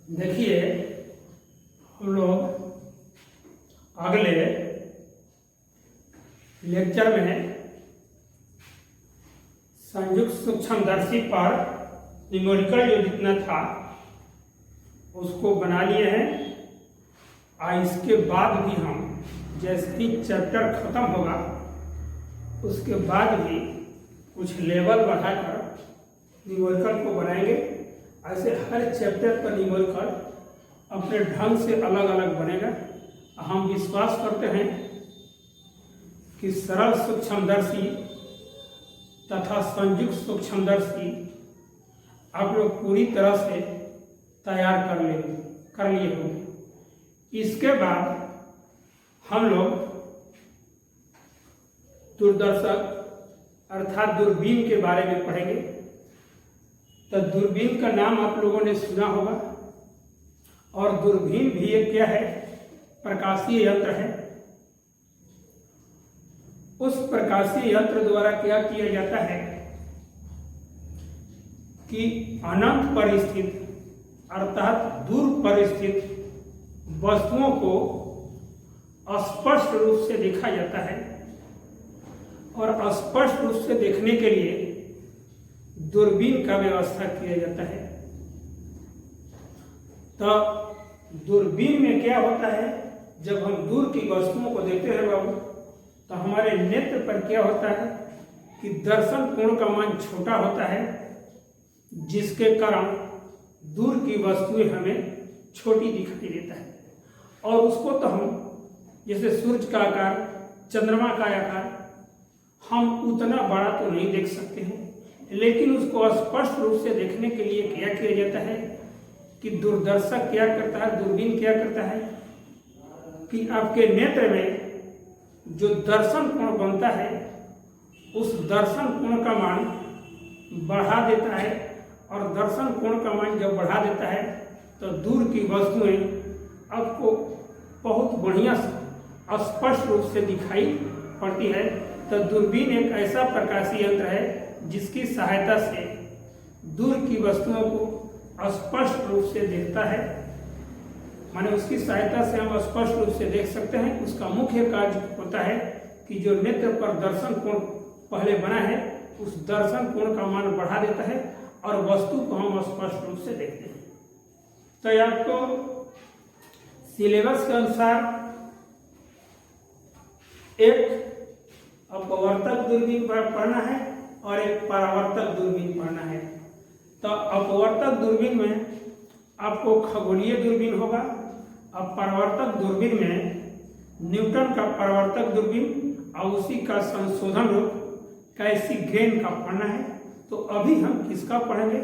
देखिए, हम लोग अगले लेक्चर में संयुक्त सूक्ष्मदर्शी पर न्यूमेरिकल जो जितना था उसको बना लिए हैं। और इसके बाद भी हम जैसे ही चैप्टर खत्म होगा उसके बाद भी कुछ लेवल बढ़ाकर न्यूमेरिकल को बनाएंगे। ऐसे हर चैप्टर पर न्यूमेरिकल अपने ढंग से अलग अलग बनेगा। हम विश्वास करते हैं कि सरल सूक्ष्मदर्शी तथा संयुक्त सूक्ष्मदर्शी आप लोग पूरी तरह से तैयार कर लिए होंगे। इसके बाद हम लोग दूरदर्शक अर्थात दूरबीन के बारे में पढ़ेंगे। तो दूरबीन का नाम आप लोगों ने सुना होगा, और दूरबीन भी एक क्या है, प्रकाशीय यंत्र है। उस प्रकाशीय यंत्र द्वारा क्या किया जाता है कि अनंत पर स्थित अर्थात दूर पर स्थित वस्तुओं को स्पष्ट रूप से देखा जाता है। और स्पष्ट रूप से देखने के लिए दूरबीन का व्यवस्था किया जाता है। तो दूरबीन में क्या होता है, जब हम दूर की वस्तुओं को देखते हैं बाबू, तो हमारे नेत्र पर क्या होता है कि दर्शन कोण का मान छोटा होता है, जिसके कारण दूर की वस्तुएं हमें छोटी दिखाई देता है। और उसको तो हम जैसे सूर्य का आकार, चंद्रमा का आकार हम उतना बड़ा तो नहीं देख सकते हैं, लेकिन उसको स्पष्ट रूप से देखने के लिए क्या किया जाता है कि दूरदर्शक क्या करता है, दूरबीन क्या करता है कि आपके नेत्र में जो दर्शन कोण बनता है उस दर्शन कोण का मान बढ़ा देता है। और दर्शन कोण का मान जब बढ़ा देता है तो दूर की वस्तुएं आपको बहुत बढ़िया स्पष्ट रूप से दिखाई पड़ती है। तो दूरबीन एक ऐसा प्रकाशीय यंत्र है जिसकी सहायता से दूर की वस्तुओं को स्पष्ट रूप से देखता है। माने उसकी सहायता से हम स्पष्ट रूप से देख सकते हैं। उसका मुख्य कार्य होता है कि जो नेत्र पर दर्शन कोण पहले बना है उस दर्शन कोण का मान बढ़ा देता है और वस्तु को हम स्पष्ट रूप से देखते हैं। तो आपको सिलेबस के अनुसार एक अपवर्तक दूरबीन पढ़ना है और एक परावर्तक दूरबीन पढ़ना है। तो अपवर्तक दूरबीन में आपको खगोलीय दूरबीन होगा। अब परावर्तक दूरबीन में न्यूटन का परावर्तक दूरबीन और उसी का संशोधन रूप कैसीग्रेन का पढ़ना है। तो अभी हम किसका पढ़ेंगे,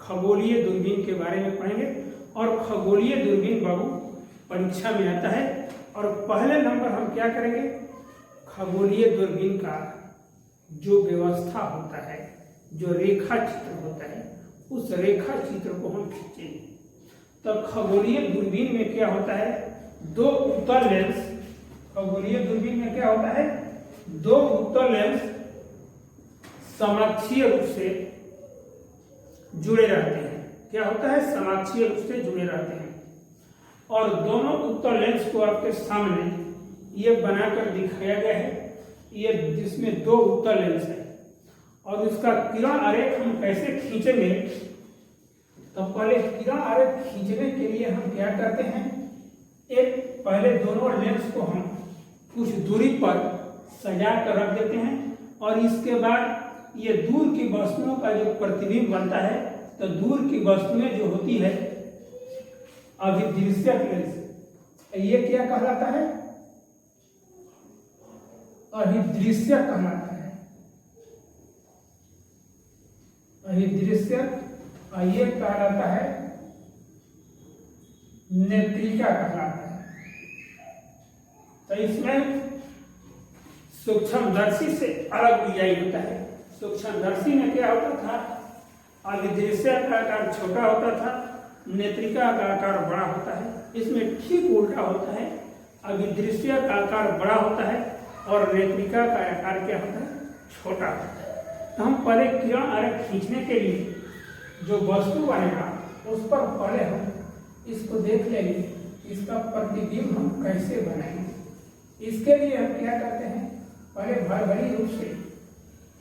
खगोलीय दूरबीन के बारे में पढ़ेंगे। और खगोलीय दूरबीन बाबू परीक्षा में आता है। और पहले नंबर हम क्या करेंगे, खगोलीय दूरबीन का जो व्यवस्था होता है, जो रेखा चित्र होता है, उस रेखा चित्र को हम खींचेंगे। तो खगोलीय दूरबीन में क्या होता है, दो उत्तल लेंस, खगोलीय दूरबीन में क्या होता है, दो उत्तल लेंस समाक्षीय रूप से जुड़े रहते हैं। क्या होता है, समाक्षीय रूप से जुड़े रहते हैं। और दोनों उत्तल लेंस को आपके सामने ये बनाकर दिखाया गया है, ये जिसमें दो उत्तल लेंस है। और उसका किरण आरेख हम कैसे खींचेंगे, तो पहले किरण आरेख खींचने के लिए हम क्या करते हैं, एक पहले दोनों लेंस को हम कुछ दूरी पर सजा कर रख देते हैं। और इसके बाद ये दूर की वस्तुओं का जो प्रतिबिंब बनता है, तो दूर की वस्तुएं जो होती है अभिदृश्यक लेंस, ये क्या कहलाता है, अभिदृश्य कहलाता है, अभिदृश्य। और ये कहलाता है नेत्रिका कहलाता है। तो इसमें सूक्ष्मदर्शी से अलग डिजाइन होता है। सूक्ष्मदर्शी में क्या होता था, अभिदृश्य का आकार छोटा होता था, नेत्रिका का आकार बड़ा होता है। इसमें ठीक उल्टा होता है, अभिदृश्य का आकार बड़ा होता है और नेत्रिका का आकार क्या होता है, छोटा होता है। तो हम पहले किरण आरेख खींचने के लिए जो वस्तु बनेगा उस पर पहले हम इसको देख लेंगे, इसका प्रतिबिंब हम कैसे बनाएंगे। इसके लिए हम क्या करते हैं, पहले भरभरी रूप से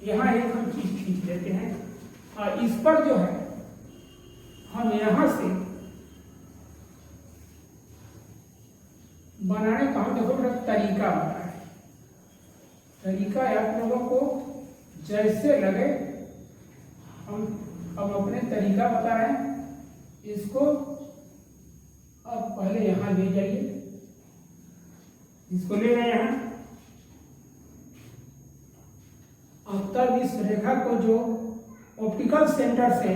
यहाँ एक हम चीज खींच लेते हैं और इस पर जो है हम यहाँ से बनाने का हम देखो मेरा तरीका बता है। तरीका आप लोगों को जैसे लगे हम अब अपने तरीका बता रहे हैं। इसको अब पहले यहाँ ले जाइए, इसको ले गए यहाँ। अब तब इस रेखा को जो ऑप्टिकल सेंटर से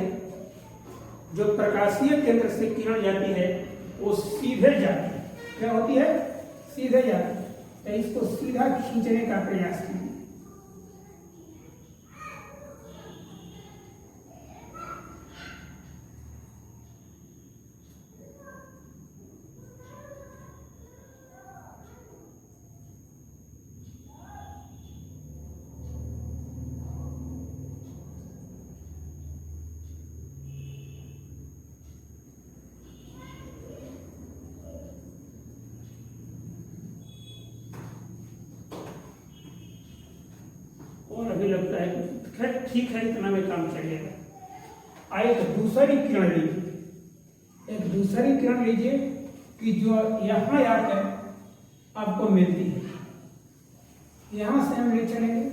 जो प्रकाशीय केंद्र से किरण जाती है वो सीधे जाती है, क्या होती है, सीधे जाती है। तो इसको सीधा खींचने का प्रयास कीजिए। और अभी लगता है खैर ठीक है, इतना में काम चलेगा। आइए तो दूसरी किरण लीजिए, एक दूसरी किरण लीजिए कि जो यहाँ आकर आपको मिलती है। यहाँ से हम ले चलेंगे,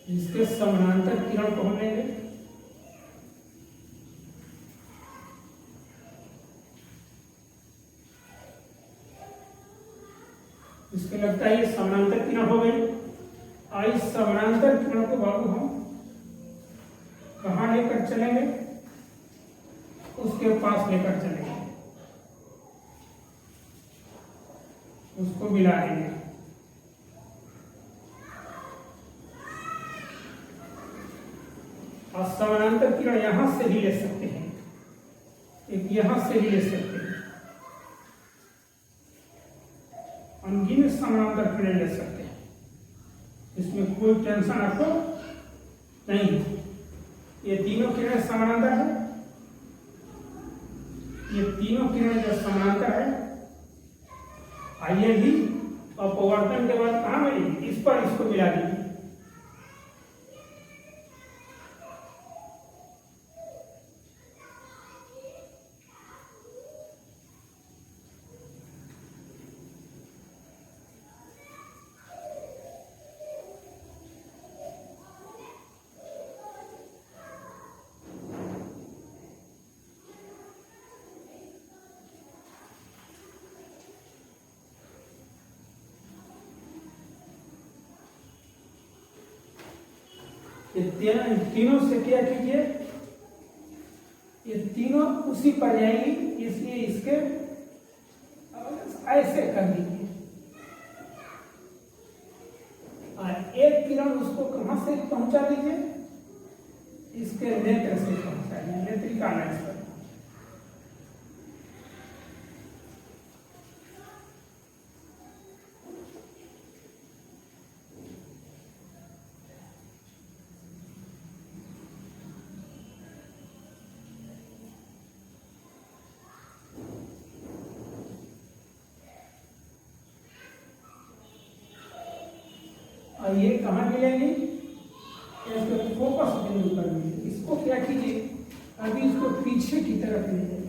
इसके समानांतर किरण को हम लेंगे। इसके लगता है ये समानांतर किरण हो गई। और इस समानांतर किरण को बाबू हम कहाँ लेकर चलेंगे, उसके पास लेकर चलेंगे, उसको मिला देंगे। और समानांतर किरण यहां से भी ले सकते हैं, एक यहां से भी ले सकते हैं। अनगिनत समानांतर किरण ले सकते हैं, इसमें कोई टेंशन आपको नहीं है। ये तीनों किरण समानांतर है, ये तीनों किरण जो समानांतर है। आइए भी अपवर्तन के बाद कहाँ मिलेगी, इस पर इसको मिला दीजिए। ये तीनों से क्या कीजिए, ये तीनों उसी पर जाएगी, इसलिए इसके ऐसे कर दीजिए। और एक किरण उसको कहां से पहुंचा दीजिए, इसके नेत्र से पहुंचाइए, नेत्रिका लेंस पर। और ये कहाँ मिलेंगे, इसको फोकस बिंदु पर मिलेंगे। इसको क्या कीजिए, अभी इसको पीछे की तरफ ले जाइए।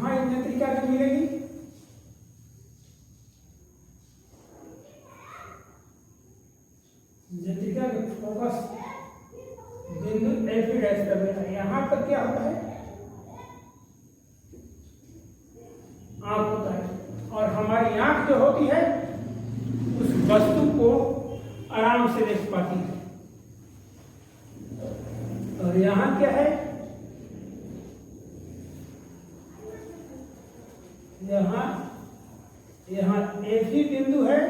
कहाँ नेत्रिका की मिलेगी? नेत्रिका के फोकस बिंदु एफी डैश कर देना। यहाँ पर क्या होता है? आंख होता है, और हमारी आंख जो होती है उस वस्तु को आराम से देख पाती है। और यहाँ क्या है? यहाँ एक ही बिंदु है,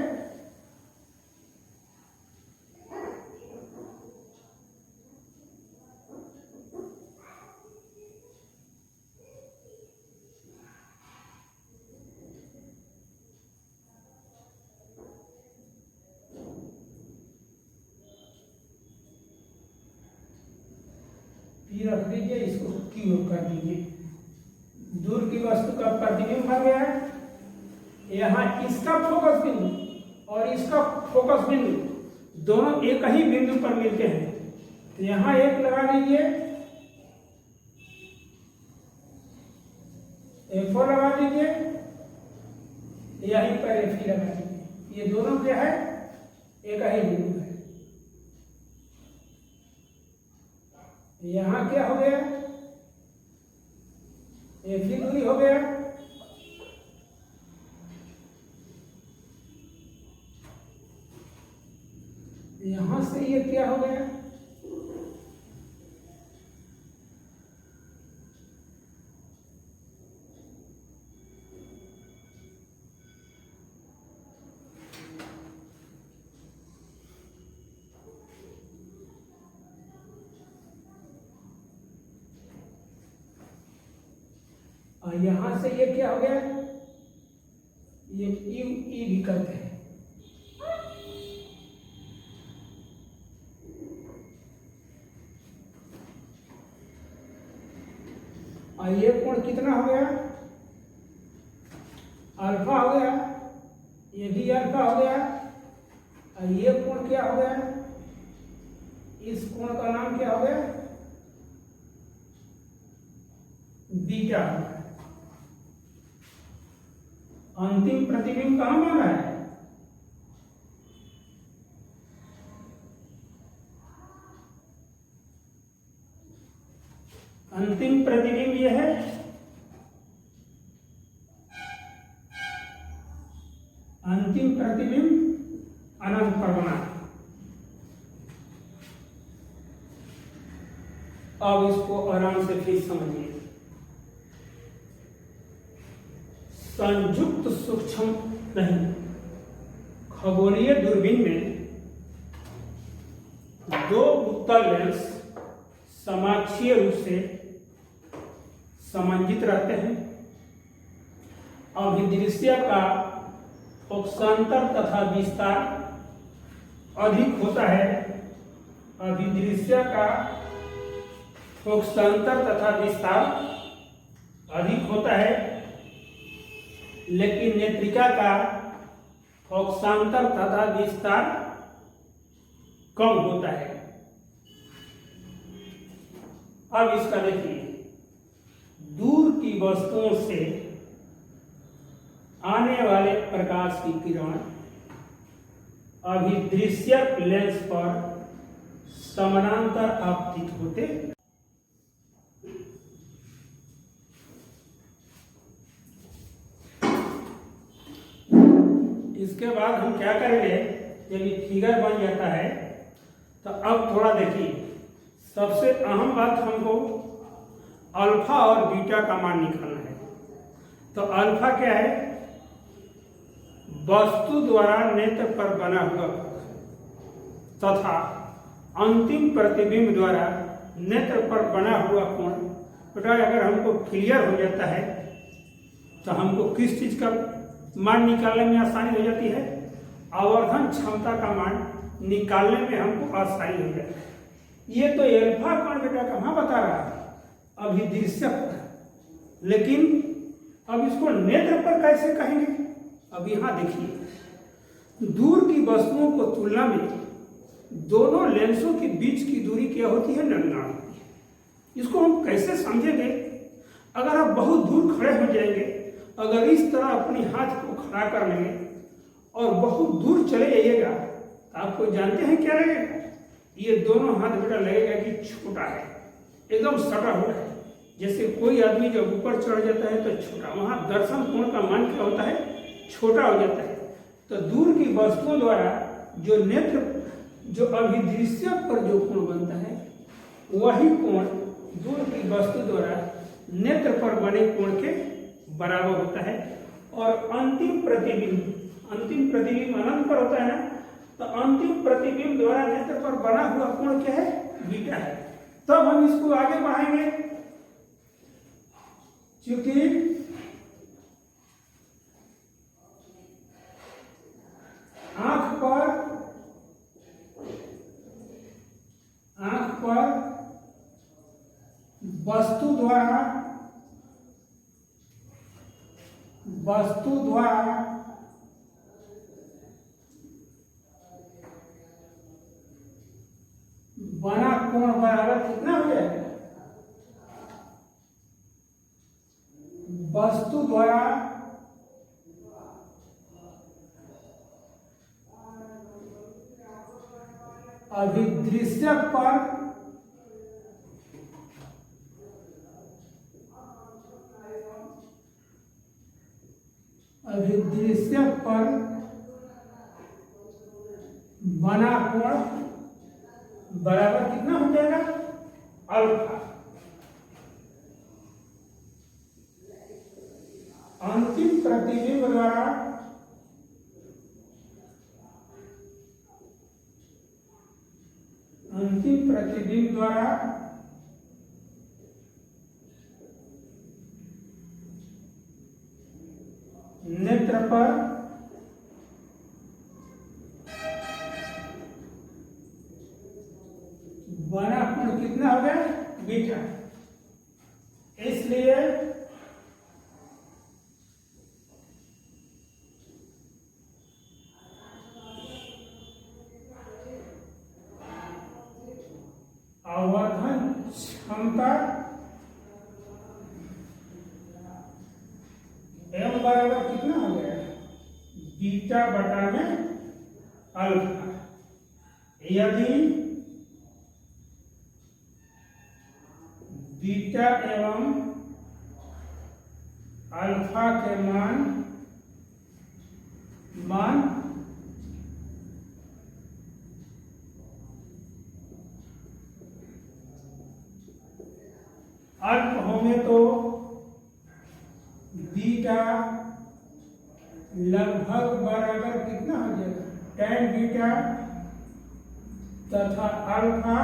रख दीजिए, इसको क्यू कर दीजिए। दूर की वस्तु का प्रतिबिंब बन गया है। यहाँ इसका फोकस बिंदु और इसका फोकस बिंदु दोनों एक ही बिंदु पर मिलते हैं, तो यहाँ एक लगा दीजिए, F4 लगा दीजिए, यहीं पर F लगा दीजिए। ये दोनों क्या है? एक ही बिंदु है। यहाँ क्या हो गया? एक ही दूरी हो गया। यहां से ये क्या हो गया? और यहां से ये क्या हो गया? ये ई भी करते हैं। और ये कोण कितना हो गया? अल्फा हो गया। ये भी अल्फा हो गया। और ये कोण क्या हो गया? इस कोण का नाम क्या हो गया? बीटा हो गया। अंतिम प्रतिबिंब कहां बन रहा है? अंतिम प्रतिबिंब यह है, अंतिम प्रतिबिंब अनंत पर बना। अब इसको आराम से फिर समझिए। संयुक्त सूक्ष्म नहीं, खगोलीय दूरबीन में दो उत्तल लेंस समाक्षीय रूप से समंजित रहते हैं। अभिदृश्य का फोकसांतर तथा विस्तार अधिक होता है। अभिदृश्य का फोकसांतर तथा विस्तार अधिक होता है, लेकिन नेत्रिका का फोकसांतर तथा विस्तार कम होता है। अब इसका देखिए, दूर की वस्तुओं से आने वाले प्रकाश की किरण अभिदृश्यक लेंस पर समानांतर आपतित होते। इसके बाद हम क्या करेंगे, जब ये फिगर बन जाता है तो अब थोड़ा देखिए, सबसे अहम बात हमको अल्फा और बीटा का मान निकालना है। तो अल्फा क्या है? वस्तु द्वारा नेत्र पर बना हुआ तथा अंतिम प्रतिबिंब द्वारा नेत्र पर बना हुआ कोण। बेटा अगर हमको क्लियर हो जाता है तो हमको किस चीज का मान निकालने में आसानी हो जाती है? आवर्धन क्षमता का मान निकालने में हमको आसानी हो जाती है। ये तो अल्फा कोण बेटा कहाँ बता रहा है? अभिदृश्यक। लेकिन अब इसको नेत्र पर कैसे कहेंगे? अब यहां देखिए, दूर की वस्तुओं को तुलना में दोनों लेंसों के बीच की दूरी क्या होती है? नगण्य होती है। इसको हम कैसे समझेंगे? अगर आप बहुत दूर खड़े हो जाएंगे, अगर इस तरह अपनी हाथ को खड़ा कर लेंगे और बहुत दूर चले जाइएगा, तो आपको जानते हैं क्या लगेगा? ये दोनों हाथ बेटा लगेगा कि छोटा है, एकदम सटा हुआ है। जैसे कोई आदमी जब ऊपर चढ़ जाता है तो छोटा, वहां दर्शन कोण का मान क्या होता है? छोटा हो जाता है। तो दूर की वस्तुओं द्वारा जो नेत्र, जो अभिदृश्य पर जो कोण बनता है, वही कोण दूर की वस्तु द्वारा नेत्र पर बने कोण के बराबर होता है। और अंतिम प्रतिबिंब अनंत पर होता है ना, तो अंतिम प्रतिबिंब द्वारा नेत्र पर बना हुआ कोण क्या है? बीटा है। तब हम इसको आगे बढ़ाएंगे, क्योंकि आंख पर वस्तु द्वारा बना कोण बराबर कितना हो जाएगा? वस्तु द्वारा अभिदृश्य पर बना कोण बराबर कितना हो जाएगा? अल्फा। अंतिम प्रतिबिंब द्वारा नेत्र पर बना कोण कितना हो गया? बीटा। इसलिए आवर्धन क्षमता एम बराबर कितना हो गया? बीटा बटा में अल्फा। यदि बीटा एवं अल्फा के मान अल्प होंगे तो बीटा लगभग बराबर कितना हो जाएगा? tan बीटा, तथा अल्फा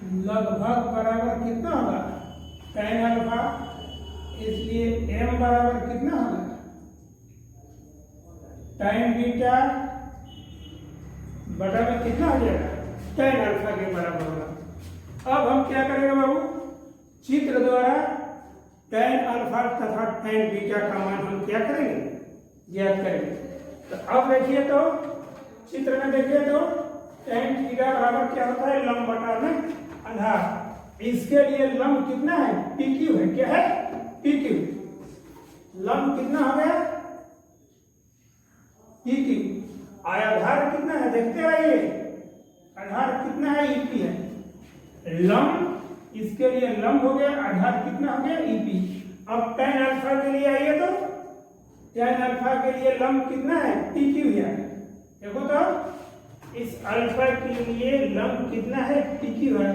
लगभग बराबर कितना होगा? tan alpha. इसलिए m बराबर कितना होगा? tan बीटा बटा में कितना हो जाएगा? tan अल्फा के बराबर होगा। अब हम क्या करेंगे बाबू? चित्र द्वारा tan अल्फा तथा tan बीटा का मान हम क्या करेंगे? ज्ञात करेंगे। तो अब देखिए, तो चित्र में देखिए तो tan थीटा बराबर क्या होता है? लंब बटा में आधार। इसके लिए लंब कितना है? PQ है। क्या है? PQ। लंब कितना हो गया? PQ। आधार कितना है? देखते रहिए, आधार कितना है? EP है। लंब, इसके लिए लंब हो गया, आधार कितना हो गया? EP। अब tan अल्फा के लिए आइए, तो tan अल्फा के लिए लंब कितना है? PQ है। देखो तो इस अल्फा के लिए लंब कितना है? PQ है।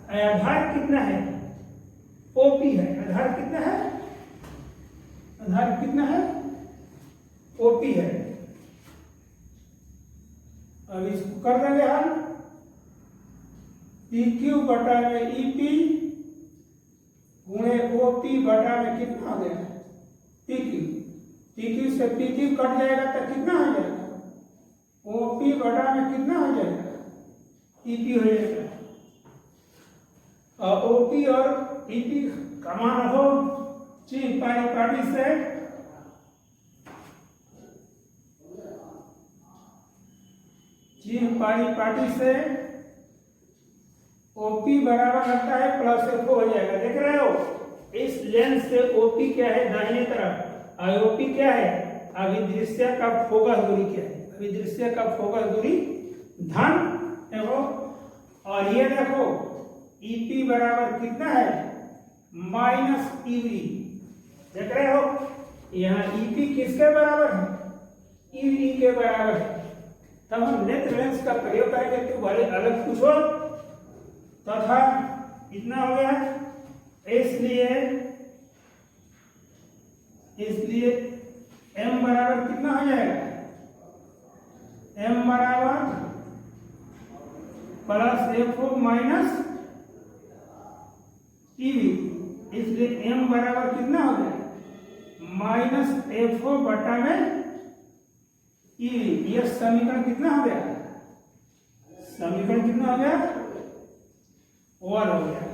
आधार कितना है? OP है। आधार कितना है? आधार कितना है? OP है। अब इसको कर देंगे हम, PQ बटा में EP गुणे OP बटा में कितना हो गया? PQ। PQ से PQ कट जाएगा तो कितना हो जाएगा? OP बटा में कितना हो जाएगा? EP हो जाएगा। OP और EP का मान हो चिन्ह पाटी से पाटी से OP बराबर लगता है +F हो जाएगा। देख रहे हो, इस लेंस से ओपी क्या है दाहिने तरफ, और ओपी क्या है अभिदृश्य का फोकस दूरी क्या है, अभिदृश्य का फोकस दूरी धन देखो। और ये देखो ईपी बराबर कितना है माइनस ईवी, देख रहे हो यहाँ ईपी किसके बराबर है ईवी के बराबर है। तब हम नेत्र लेंस का प्रयोग करेंगे तो भले अलग पूछो तथा इतना हो गया। इसलिए m बराबर कितना हो जाएगा, m बराबर प्लस एफ माइनस ईवी, इसलिए m बराबर कितना हो गया माइनस एफ बटा में ईवी। यह समीकरण कितना हो गया, समीकरण कितना हो गया 1 हो गया।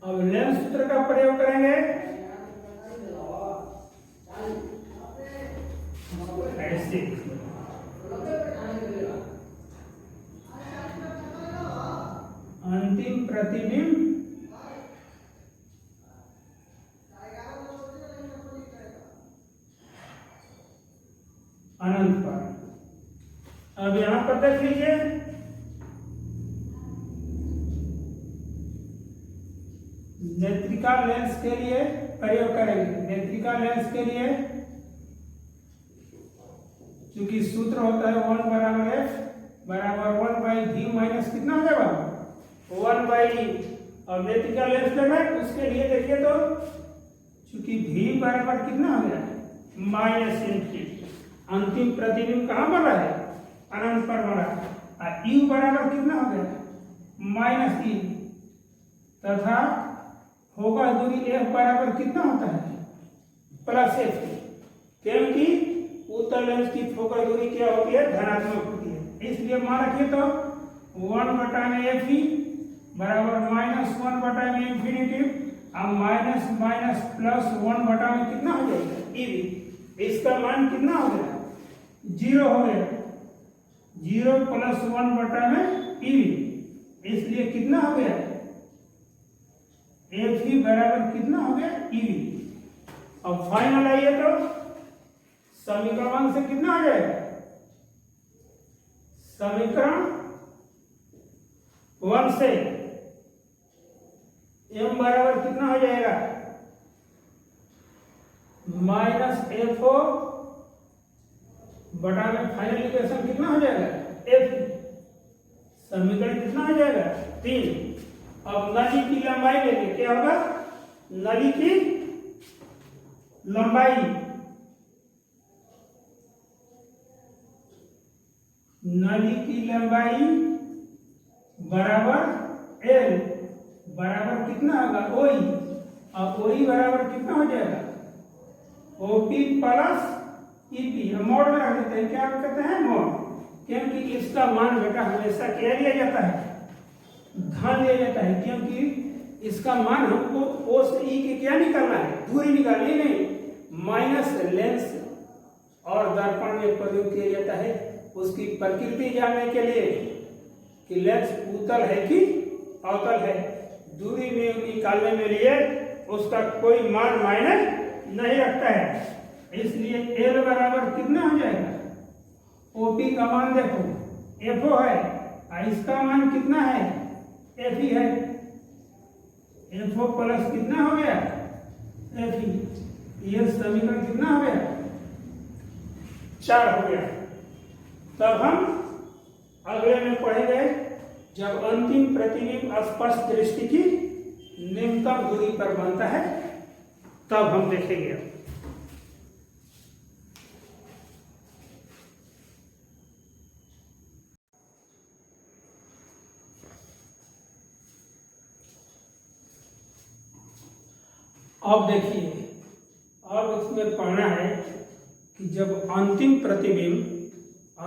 अब लेंस सूत्र का प्रयोग करेंगे ऐसे, अंतिम प्रतिबिंब अनंत पर। अब यहां पर देख लीजिए नेत्रिका लेंस के लिए प्रयोग करेंगे। नेत्रिका लेंस के लिए क्योंकि सूत्र होता है 1 बराबर एफ बराबर 1 बाई वी माइनस कितना हो जाएगा 1 बाई ई। और नेत्रिका लेंस लेना है उसके लिए देखिए तो चूंकि v बराबर कितना हो गया माइनस इनफिनिटी, अंतिम प्रतिबिंब कहाँ बना है अनंत पर बना है, और u बराबर कितना हो गया माइनस ई, तथा होगा दूरी f बराबर कितना होता है प्लस एफ, क्योंकि उत्तल लेंस की फोकल दूरी क्या होती है धनात्मक होती है। इसलिए मान रखिए तो 1 बटा में एफ ई बराबर माइनस 1 बटा में इंफिनिटी, अब माइनस माइनस प्लस 1 बटा में कितना हो जाएगा ईवी। इसका मान कितना हो गया 0 हो गया, 0 प्लस 1 बटा में ईवी, इसलिए कितना हो गया एफ ई बराबर कितना हो गया ईवी। अब फाइनल आइए तो समीकरण 1 से कितना आ जाएगा, समीकरण 1 से m बराबर कितना हो जाएगा माइनस एफ ओ बटा में फाइनल इक्वेशन कितना हो जाएगा एफ, समीकरण कितना हो जाएगा 3। अब नली की लंबाई लेंगे, क्या होगा नली की लंबाई, नली की लंबाई बराबर एल बराबर कितना होगा ओई, अब ओई बराबर कितना हो जाएगा ओपी प्लस ईपी। हम मोड में रख देते हैं, क्या कहते हैं मोड, क्योंकि इसका मान बेटा हमेशा क्या लिया जाता है धन लिया जाता है, क्योंकि इसका मान हमको ओ से ई के क्या निकालना है दूरी निकालनी नहीं, माइनस लेंस और दर्पण में प्रयोग किया जाता है उसकी प्रकृति जानने के लिए कि लेंस उत्तल है कि अवतल है, दूरी में निकालने में लिए उसका कोई मान मायने नहीं रखता है। इसलिए एल बराबर कितना हो जाएगा ओपी का मान देखो एफओ है और इसका मान कितना है एफ ई है, एफओ प्लस कितना हो गया एफ ई, यह समीकरण कितना हो गया 4 हो गया। तब हम अगले में पढ़ेंगे जब अंतिम प्रतिबिंब स्पष्ट दृष्टि की निम्नतम दूरी पर बनता है तब हम देखेंगे। अब देखिए अब इसमें पढ़ना है कि जब अंतिम प्रतिबिंब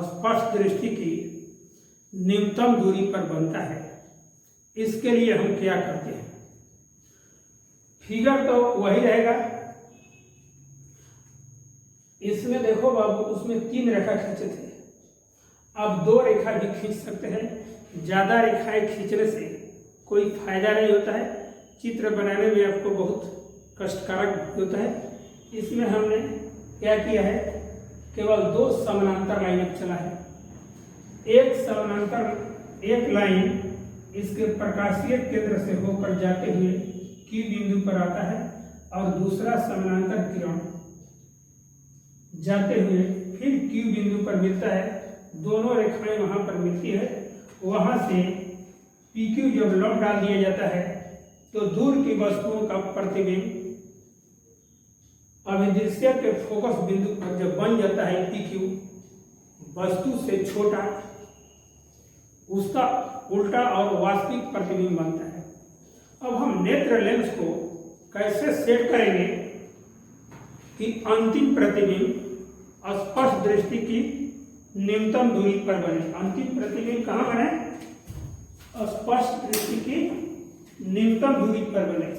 स्पष्ट दृष्टि की निम्नतम दूरी पर बनता है इसके लिए हम क्या करते हैं। फिगर तो वही रहेगा, इसमें देखो बाबू उसमें 3 रेखा खींचे थे, अब 2 रेखा भी खींच सकते हैं। ज्यादा रेखाएं खींचने से कोई फायदा नहीं होता है, चित्र बनाने में आपको बहुत कष्टकारक होता है। इसमें हमने क्या किया है, केवल 2 समानांतर लाइन चला है। एक लाइन इसके प्रकाशीय केंद्र से होकर जाते हुए Q बिंदु पर आता है और दूसरा समानांतर किरण जाते हुए फिर Q बिंदु पर मिलता है। दोनों रेखाएं वहां पर मिलती है। वहां से PQ जब लंब डाल दिया जाता है तो दूर की वस्तुओं का प्रतिबिंब अभिदृश्य के फोकस बिंदु पर जब बन जाता है PQ वस्तु से छोटा, उसका उल्टा और वास्तविक प्रतिबिंब बनता है। अब हम नेत्र लेंस को कैसे सेट करेंगे कि अंतिम प्रतिबिंब स्पष्ट दृष्टि की न्यूनतम दूरी पर बने। अंतिम प्रतिबिंब कहाँ बने? स्पष्ट दृष्टि की न्यूनतम दूरी पर बने।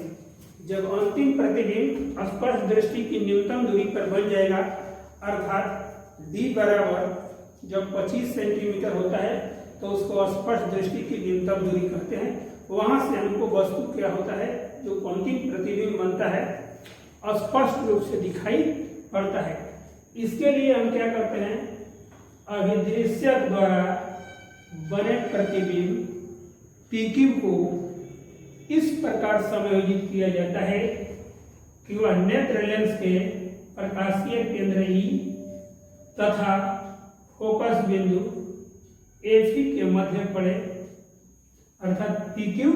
जब अंतिम प्रतिबिंब स्पष्ट दृष्टि की न्यूनतम दूरी पर बन जाएगा, अर्थात D बराबर जब 25 सेंटीमीटर होता है तो उसको स्पष्ट दृष्टि की न्यूनतम दूरी कहते हैं। वहां से हमको वस्तु क्या होता है, जो अंतिम प्रतिबिंब बनता है, स्पष्ट रूप से दिखाई पड़ता है। इसके लिए हम क्या करते हैं, अभिदृश्य द्वारा बने प्रतिबिंब PQ को इस प्रकार समायोजित किया जाता है कि वह नेत्र लेंस के प्रकाशीय केंद्र E तथा फोकस बिंदु AC के मध्य पड़े, अर्थात PQ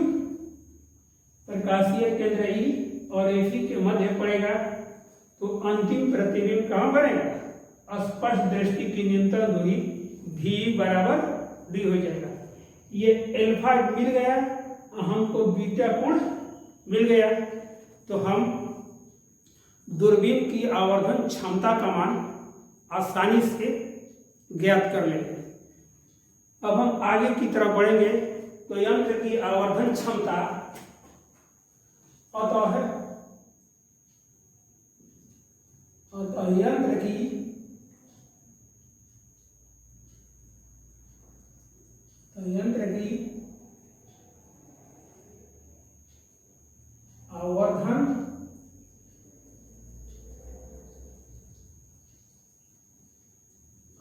प्रकाशीय केंद्र E और AC के मध्य पड़ेगा तो अंतिम प्रतिबिंब कहाँ बनेगा? स्पष्ट दृष्टि की न्यूनतम दूरी V बराबर D हो जाएगा। ये अल्फा मिल गया, हमको बीटा कोण मिल गया, तो हम दूरबीन की आवर्धन क्षमता का मान आसानी से ज्ञात कर लेंगे। अब हम आगे की तरफ बढ़ेंगे तो यंत्र की आवर्धन क्षमता यंत्र की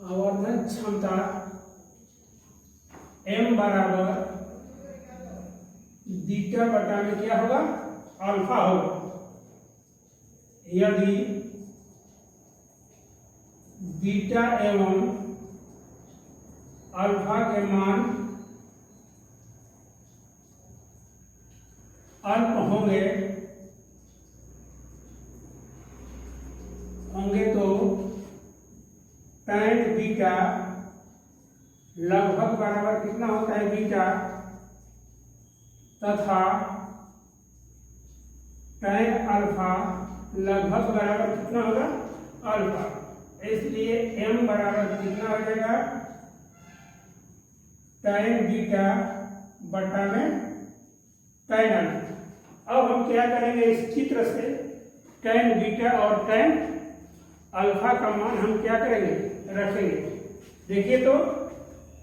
आवर्धन क्षमता M बराबर बीटा बटा में क्या होगा? अल्फा होगा। यदि बीटा एवं अल्फा के मान अल्प होंगे तो tan बीटा लगभग बराबर कितना होता है? बीटा, तथा tan अल्फा लगभग बराबर कितना होगा? अल्फा। इसलिए M बराबर कितना हो जाएगा? tan बीटा बटा में tan अल्फा। अब हम क्या करेंगे, इस चित्र से tan बीटा और tan अल्फा का मान हम क्या करेंगे? रखेंगे। देखिए तो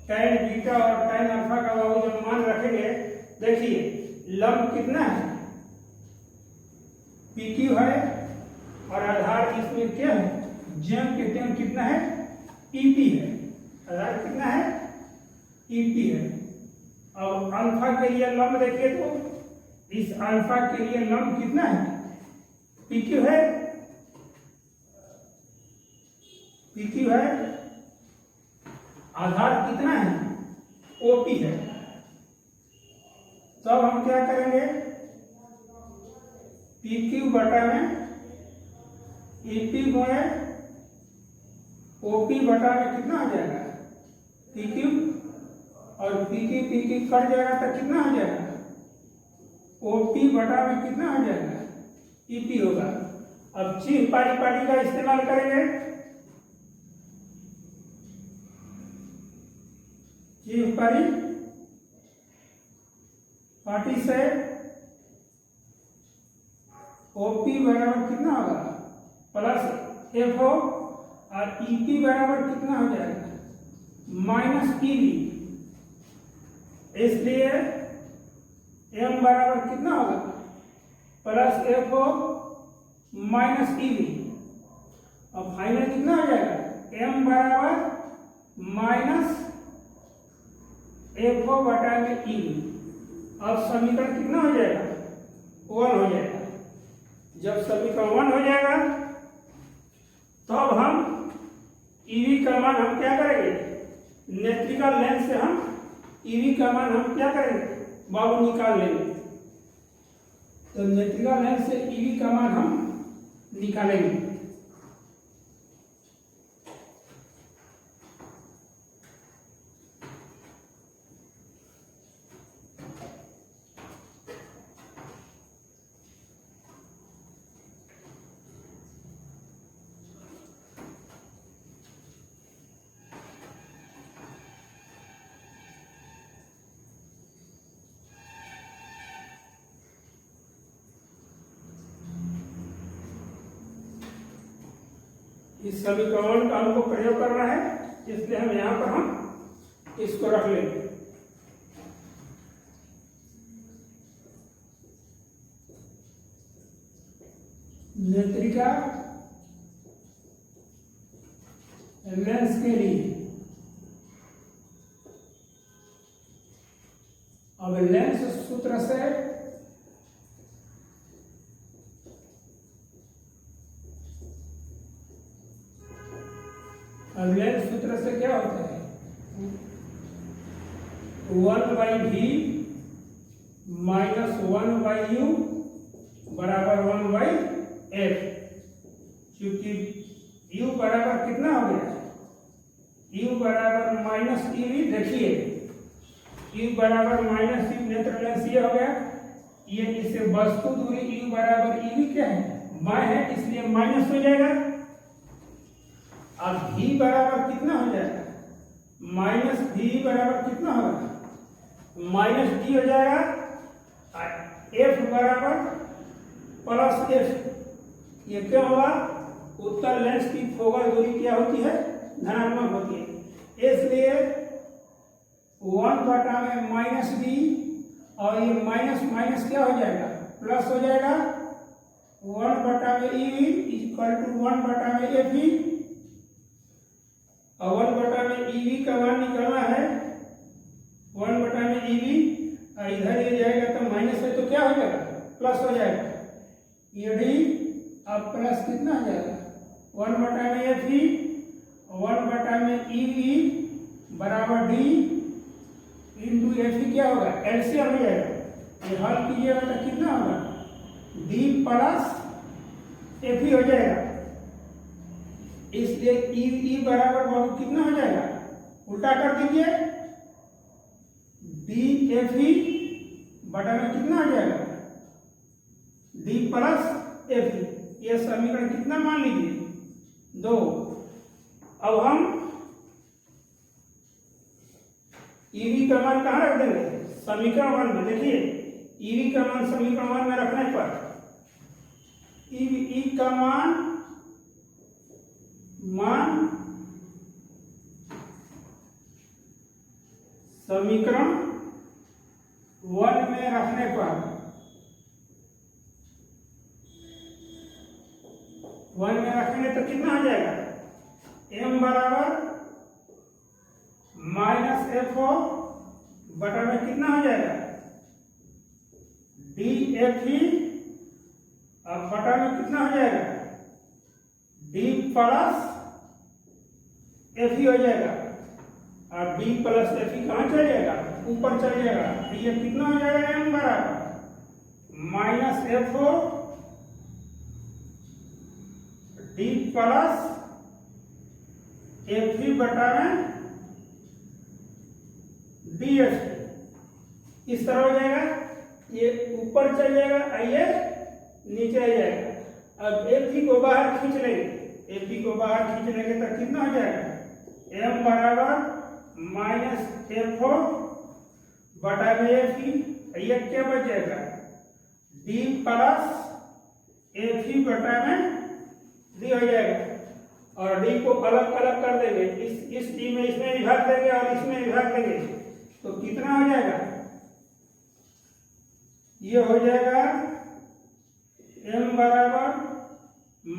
tan बीटा और tan अल्फा का जब मान रखेंगे, देखिए लंब कितना है? PQ है और आधार इसमें क्या है? जेम के टेम कितना है? EP है। आधार कितना है? EP है। अब अल्फा के लिए लंब देखिए तो इस अल्फा के लिए लंब कितना है? PQ है, PQ है। आधार कितना है? OP है। तब हम क्या करेंगे? PQ बटा में EP गुणे OP बटा में कितना हो जाएगा? PQ, और PQ कट जाएगा तो कितना हो जाएगा? OP बटा में कितना हो जाएगा? EP होगा। अब चिन्ह पारी का इस्तेमाल करेंगे। चिन्ह पाटी से OP बराबर कितना होगा? प्लस F हो, और EP बराबर कितना हो जाएगा? Minus EB। इसलिए m बराबर कितना होगा plus F O minus E V, और फाइनल कितना हो जाएगा m बराबर माइनस एफ ओ बटा में ईवी। अब समीकरण कितना हो जाएगा 1 हो जाएगा। जब समीकरण 1 हो जाएगा तब हम ईवी का मान हम क्या करेंगे, नेत्रिका लेंस से हम ईवी का मान हम क्या करेंगे बाबू निकाल लेंगे। तो नेत्रिका लेंस से ईवी का मान हम निकालेंगे। इस समीकरण का हमको प्रयोग करना है, इसलिए हम यहाँ पर हम इसको रख लेंगे। नेत्रिका लेंस के लिए अब लेंस सूत्र से लेंस सूत्र से क्या होता है 1/v माइनस 1/u बराबर 1/f। क्योंकि u बराबर कितना हो गया u बराबर माइनस ईवी। देखिए u बराबर माइनस ई नेत्र लेंस ये हो गया, ये इससे वस्तु दूरी u बराबर ईवी क्या है बाएं है, इसलिए माइनस हो जाएगा। अब v बराबर कितना हो जाएगा माइनस v बराबर कितना होगा माइनस d हो जाएगा। f बराबर प्लस f। ये क्या होगा उत्तल लेंस की फोकल दूरी क्या होती है धनात्मक होती है, इसलिए 1 बटा में माइनस d और ये माइनस माइनस क्या हो जाएगा प्लस हो जाएगा। 1 बटा में ई इक्वल टू 1 बटा में एफ ई, और 1 बटा में ईवी का मान निकालना है 1 बटा में ईवी, और इधर ये जाएगा तो माइनस है तो क्या हो जाएगा प्लस हो जाएगा। ये डी अब प्लस कितना हो जाएगा 1 बटा में एफ ई 1 बटा में ईवी बराबर डी इंटू एफ ई क्या होगा एलसीएम हो जाएगा। ये हल कीजिएगा तो कितना होगा डी प्लस एफ ई हो जाएगा। इसलिए ई बराबर बाबू कितना हो जाएगा उल्टा कर दीजिए डी एफ ई बटा में कितना हो जाएगा डी प्लस एफ ई। ये समीकरण कितना मान लीजिए 2। अब हम ईवी का मान कहाँ रख देंगे समीकरण 1 में। देखिए ईवी का मान समीकरण 1 में रखने पर ई का मान समीकरण 1 में रखने पर 1 में रखेंगे तो कितना हो जाएगा m बराबर माइनस एफ ओ बटा में कितना हो जाएगा डी एफ ई, अब बटा में कितना हो जाएगा डी प्लस एफ ई हो जाएगा। और डी प्लस एफ ई कहाँ चल जाएगा ऊपर चल जाएगा। ये कितना हो जाएगा m बराबर minus F O D plus F E बटा में डी एफ। इस तरह हो जाएगा, ये ऊपर चल जाएगा और ये नीचे आ जाएगा। अब एफ ई को बाहर खींच लेंगे, एफ ई को बाहर खींच लेंगे तो कितना हो जाएगा m बराबर माइनस एफ ओ बटा में एफ ई। ये क्या बच जाएगा डी प्लस एफ ई बटा में डी हो जाएगा। और डी को अलग अलग कर देंगे, इस डी में इसमें विभाग देंगे और इसमें विभाग देंगे तो कितना हो जाएगा ये हो जाएगा m बराबर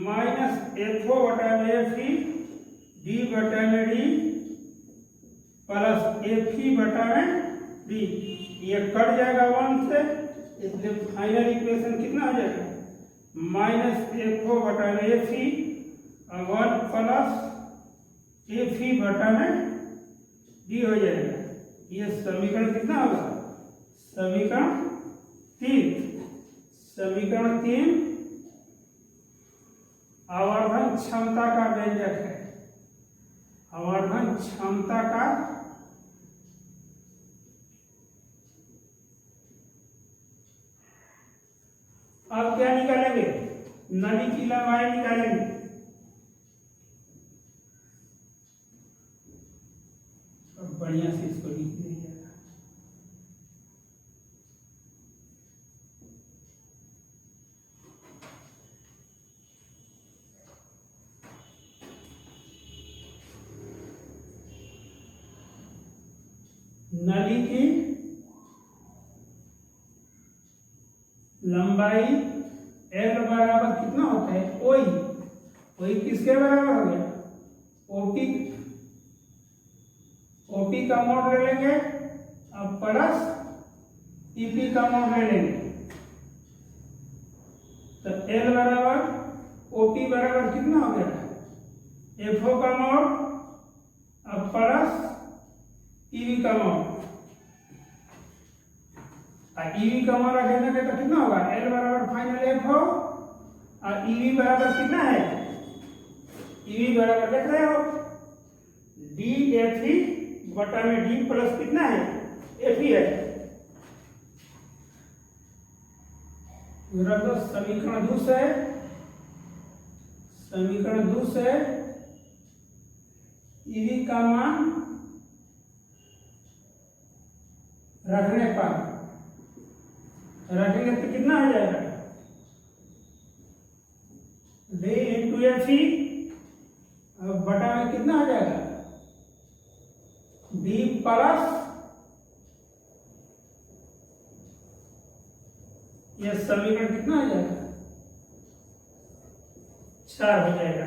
माइनस एफ ओ बटा में एफ ई डी बटा में डी प्लस एफ ई बटा में डी। ये कट जाएगा 1 से, इसलिए फाइनल इक्वेशन कितना हो जाएगा माइनस एफ ओ बटा में F E 1 plus F E बटा में डी हो जाएगा। ये समीकरण कितना होगा समीकरण 3। समीकरण 3 आवर्धन क्षमता का व्यंजक है। आवर्धन क्षमता का अब क्या निकालेंगे नली की लंबाई निकालेंगे। अब बढ़िया से इसको लिख दीजिएगा। नली की लंबाई L बराबर कितना होता है ओई। ओई किसके बराबर हो गया ओपी। ओपी का मोड ले लेंगे अब प्लस ईपी का मोड ले लेंगे। तो L बराबर ओपी बराबर कितना हो गया एफओ का मोड अब प्लस ईवी का मोड। ईवी का मोड रखेंगे तो कितना होगा L बराबर फाइनल एफ हो और ईवी बराबर कितना है ईवी बराबर देख रहे हो डी एफ ई बटा में डी प्लस कितना है एफ ई है। रख दो समीकरण 2 से। समीकरण 2 से ईवी का मान रखने पर रखेंगे तो कितना आ जाएगा डी इंटू एफ ई अब बटा में कितना आ जाएगा डी प्लस यह समीकरण कितना आ जाएगा 4 हो जाएगा।